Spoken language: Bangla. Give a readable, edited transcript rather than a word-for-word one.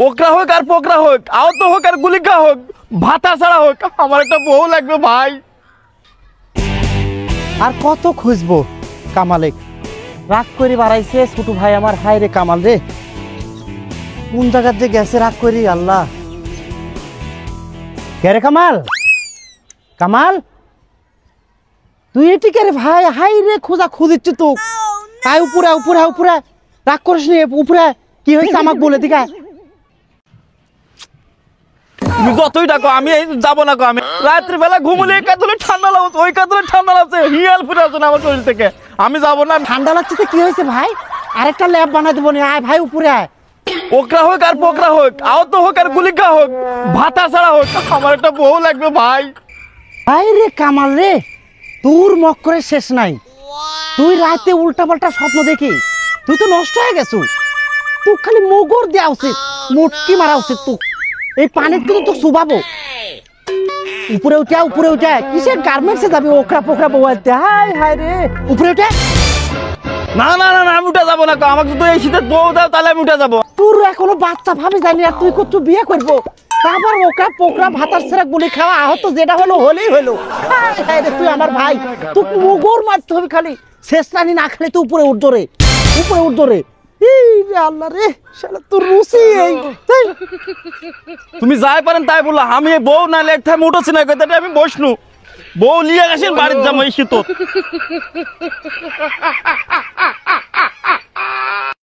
ওকরা হোক আর পোকরা হোক, আহত হোক আর গুলিকা হোক, ভাতা ছাড়া হোক, আমার একটা বউ লাগবে ভাই। আর কত খুঁজবো কামালে, রাগ করে বাড়াইছে ছোট ভাই আমার। হায় রে কামাল রে, কোন জায়গার যে গেছে রাগ করি আল্লাহ। কে রে কামাল? কামাল তুই এটি কে রে ভাই? হাই রে খোঁজা খুঁজিচ্ছি তো। আয় উপরে উপরে উপরে, রাগ করিস নি, উপরে কি হয়েছে আমাকে বলে দিকা। তুমি যতই ডাকো আমি যাবো না। আমি রাত্রি বেলা ঘুমলে এই কাতলে ঠান্ডা লাগছে, ওই কাতলে ঠান্ডা লাগছে, হিয়াল ফুটে আসছে না আমার শরীর থেকে। আমি যাবো না। ঠান্ডা লাগছে তো কি হয়েছে ভাই? আরেকটা ল্যাব বানাই দেবো নি। আয় ভাই উপরে আয়। ওকরা হোক আর পোকরা হোক, আহত হোক আর গুলিকা হোক, ভাতা ছাড়া হোক, আমার একটা বউ লাগবে ভাই। ভাই রে কামাল রে, তোর মক্করের শেষ নাই। তুই রাতে উল্টা পাল্টা স্বপ্ন দেখি তুই তো নষ্ট হয়ে গেছো। তুই খালি মোগর দেওয়া উচিত, মোটকি মারা উচিত। তুই এই পানির কিন্তু তোকে শুবাবো। উপরে উঠে উপরে উঠে, কিসের গার্মেন্টসে যাবি ওকরা পোকরা বউতে? হায় হায় রে, উপরে উঠে। না না না না, আমি উঠে যাবো না। আমাকে যদি এই শীতের বউ দাও তাহলে আমি উঠে যাবো। তোর এখনো বাচ্চা ভাবে জানি, আর তুই কত বিয়ে করবো? তারপর ওকরা পোকরা ভাতার সেরা গুলি খাওয়া, আহত যেটা হলো হলেই হলো। হায় হায় রে, তুই আমার ভাই, তুই মোগর মারতে হবে খালি। শেষ রানি না খেলে তুই উপরে উঠতো রে, উপরে উঠতো রে। আল্লাহ রে, শালা তোর রুচি এই। তুমি যাই পারেন তাই বললো, আমি এই বউ না লেট টাইম উঠছি না, কথাটা আমি বসনু। বউ লিয়ে গেছেন বাড়ির জামাই শীত।